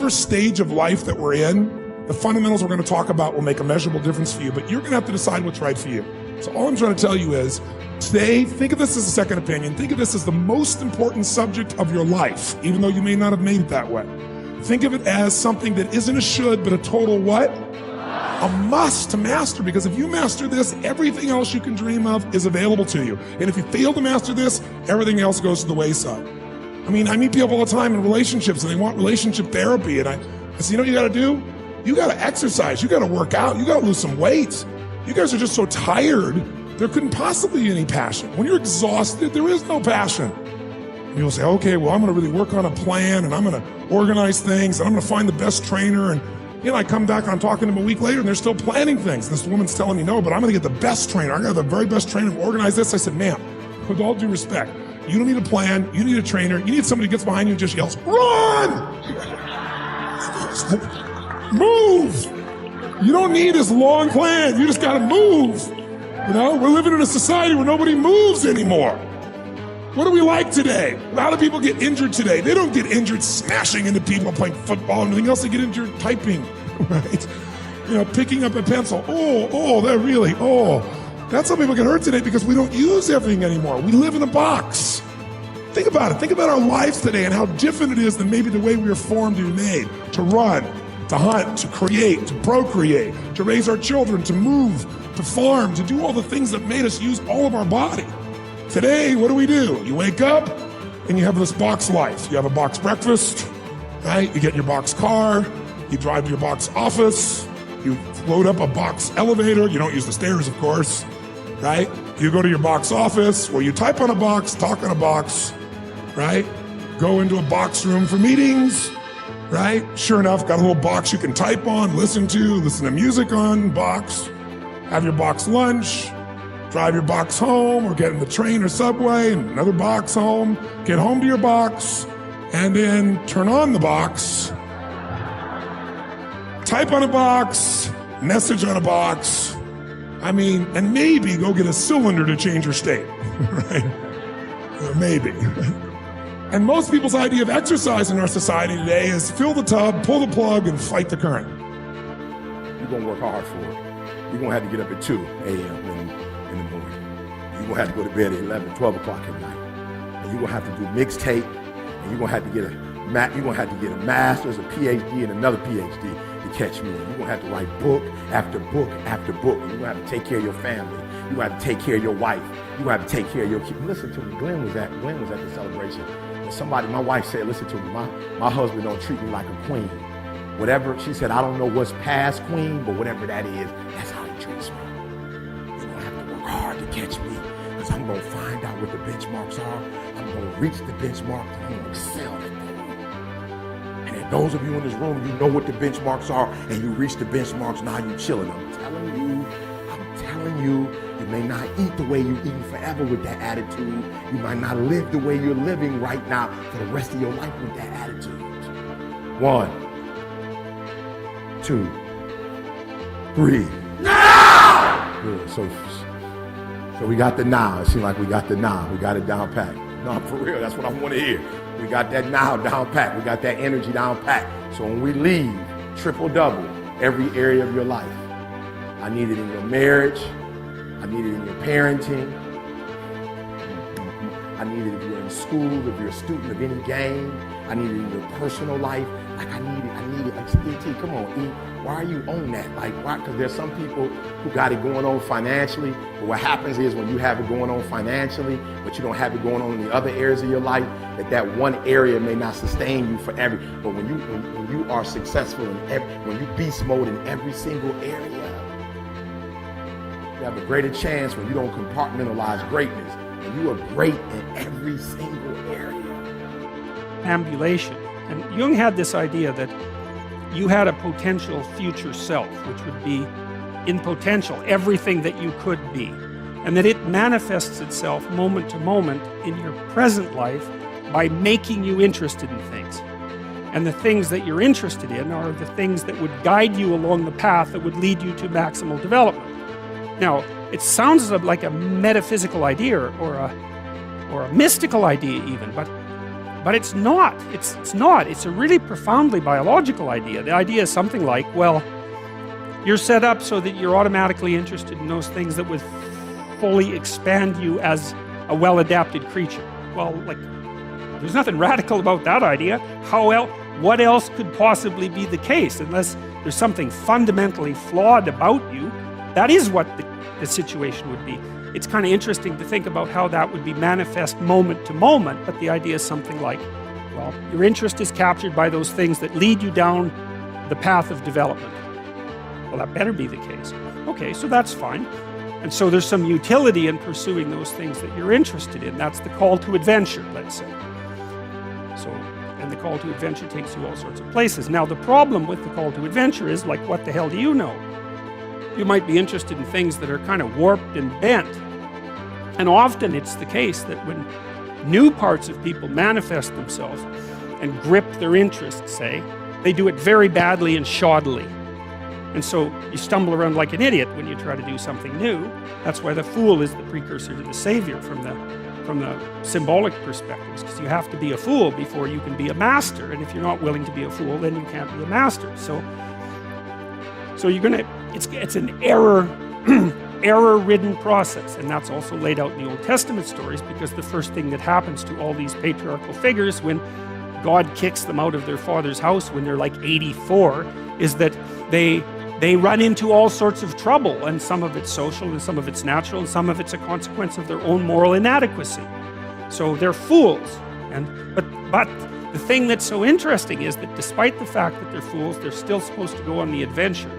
whatever stage of life that we're in, the fundamentals we're going to talk about will make a measurable difference for you, but you're going to have to decide what's right for you. So all I'm trying to tell you is, today, think of this as a second opinion. Think of this as the most important subject of your life, even though you may not have made it that way. Think of it as something that isn't a should, but a total what? A must to master, because if you master this, everything else you can dream of is available to you. And if you fail to master this, everything else goes to the wayside. I mean, I meet people all the time in relationships and they want relationship therapy. And I say, you know what you gotta do? You gotta exercise, you gotta work out, you gotta lose some weight. You guys are just so tired, there couldn't possibly be any passion. When you're exhausted, there is no passion. And you'll say, okay, well, I'm gonna really work on a plan and I'm gonna organize things and I'm gonna find the best trainer. And you know, I come back and I'm talking to them a week later and they're still planning things. This woman's telling me, no, but I'm gonna get the best trainer. I got the very best trainer, organize this. I said, ma'am, with all due respect, you don't need a plan, you need a trainer, you need somebody who gets behind you and just yells, run! Move! You don't need this long plan, you just gotta move. You know, we're living in a society where nobody moves anymore. What do we like today? A lot of people get injured today. They don't get injured smashing into people, playing football and anything else. They get injured typing, right? You know, picking up a pencil. That's how people get hurt today, because we don't use everything anymore. We live in a box. Think about it. Think about our lives today and how different it is than maybe the way we were formed to be made, to run, to hunt, to create, to procreate, to raise our children, to move, to farm, to do all the things that made us use all of our body. Today, what do? You wake up and you have this box life. You have a box breakfast, right? You get in your box car, you drive to your box office, you load up a box elevator. You don't use the stairs, of course, right? You go to your box office where you type on a box, talk on a box, right? Go into a box room for meetings, right? Sure enough, got a little box you can type on, listen to music on, box, have your box lunch, drive your box home, or get in the train or subway, and another box home, get home to your box, and then turn on the box, type on a box, message on a box, and maybe go get a cylinder to change your state, right? Maybe. And most people's idea of exercise in our society today is fill the tub, pull the plug, and fight the current. You're gonna work hard for it. You're gonna have to get up at 2 a.m. in the morning. You're gonna have to go to bed at 11, 12 o'clock at night. And you're gonna have to do mixtape, and you're gonna have to get a master's, a PhD, and another PhD to catch me. You're gonna have to write book after book after book. And you're gonna have to take care of your family. You're gonna have to take care of your wife. You're gonna have to take care of your kids. Listen to me, Glenn was at the celebration. And my wife said, listen to me, my husband don't treat me like a queen. Whatever, she said, I don't know what's past queen, but whatever that is, that's how he treats me. You're gonna have to work hard to catch me, because I'm gonna find out what the benchmarks are. I'm gonna reach the benchmarks, and I'm gonna excel at them. And if those of you in this room, you know what the benchmarks are, and you reach the benchmarks, now you chilling. I'm telling you, you may not eat the way you're eating forever with that attitude. You might not live the way you're living right now for the rest of your life with that attitude. 1, 2, 3. Now! Good. So we got the now. It seems like we got the now. We got it down pat. No, for real, that's what I want to hear. We got that now down pat. We got that energy down pat. So when we leave, triple double every area of your life. I need it in your marriage. I need it in your parenting. I need it if you're in school, if you're a student of any game. I need it in your personal life. Like I need it. Like, E.T., come on, E. Why are you on that? Like, why? Because there's some people who got it going on financially, but what happens is when you have it going on financially, but you don't have it going on in the other areas of your life, that one area may not sustain you forever. But when you are successful when you beast mode in every single area, you have a greater chance when you don't compartmentalize greatness, and you are great in every single area. Ambulation. And Jung had this idea that you had a potential future self, which would be in potential everything that you could be, and that it manifests itself moment to moment in your present life by making you interested in things. And the things that you're interested in are the things that would guide you along the path that would lead you to maximal development. Now, it sounds like a metaphysical idea or a mystical idea even, but But it's not. It's not. It's a really profoundly biological idea. The idea is something like, well, you're set up so that you're automatically interested in those things that would fully expand you as a well-adapted creature. Well, like, there's nothing radical about that idea. What else could possibly be the case? Unless there's something fundamentally flawed about you, that is what the situation would be. It's kind of interesting to think about how that would be manifest moment to moment, but the idea is something like, well, your interest is captured by those things that lead you down the path of development. Well, that better be the case. Okay, so that's fine. And so there's some utility in pursuing those things that you're interested in. That's the call to adventure, let's say. And the call to adventure takes you all sorts of places. Now, the problem with the call to adventure is, like, what the hell do you know? You might be interested in things that are kind of warped and bent. And often it's the case that when new parts of people manifest themselves and grip their interests, say, they do it very badly and shoddily. And so you stumble around like an idiot when you try to do something new. That's why the fool is the precursor to the savior from the symbolic perspectives, because you have to be a fool before you can be a master. And if you're not willing to be a fool, then you can't be a master. So you're gonna, it's an error-ridden process. And that's also laid out in the Old Testament stories, because the first thing that happens to all these patriarchal figures when God kicks them out of their father's house when they're like 84 is that they run into all sorts of trouble, and some of it's social and some of it's natural and some of it's a consequence of their own moral inadequacy. So they're fools. But the thing that's so interesting is that despite the fact that they're fools, they're still supposed to go on the adventure,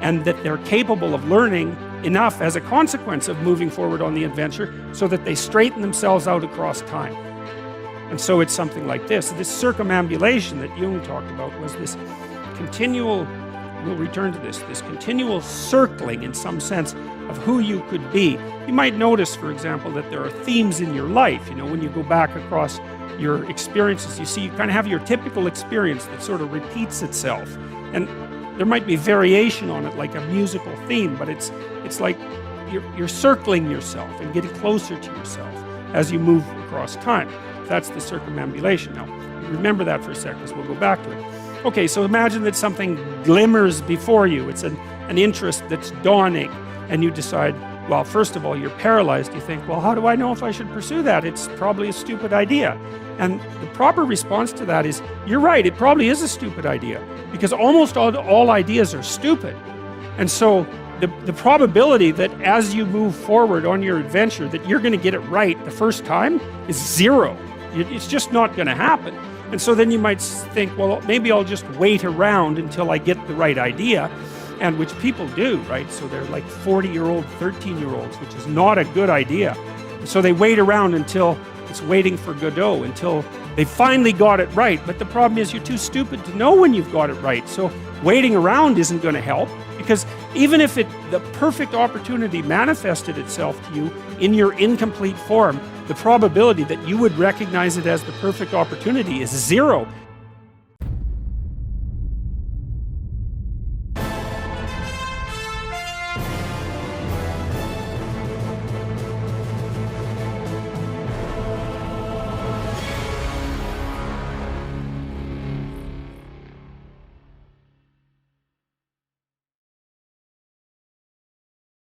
and that they're capable of learning enough as a consequence of moving forward on the adventure so that they straighten themselves out across time. And so it's something like this. This circumambulation that Jung talked about was this continual, we'll return to this continual circling in some sense of who you could be. You might notice, for example, that there are themes in your life. You know, when you go back across your experiences, you see you kind of have your typical experience that sort of repeats itself. And there might be variation on it, like a musical theme, but it's like you're circling yourself and getting closer to yourself as you move across time. That's the circumambulation. Now, remember that for a second, because we'll go back to it. Okay, so imagine that something glimmers before you. It's an interest that's dawning, and you decide, well, first of all, you're paralyzed. You think, well, how do I know if I should pursue that? It's probably a stupid idea. And the proper response to that is, you're right, it probably is a stupid idea, because almost all ideas are stupid. And so the probability that as you move forward on your adventure that you're going to get it right the first time is zero. It's just not going to happen. And so then you might think, well, maybe I'll just wait around until I get the right idea, and which people do, right? So they're like 40-year-old, 13-year-olds, which is not a good idea. And so they wait around until it's waiting for Godot, until they finally got it right. But the problem is you're too stupid to know when you've got it right. So waiting around isn't going to help, because even if the perfect opportunity manifested itself to you in your incomplete form, the probability that you would recognize it as the perfect opportunity is zero.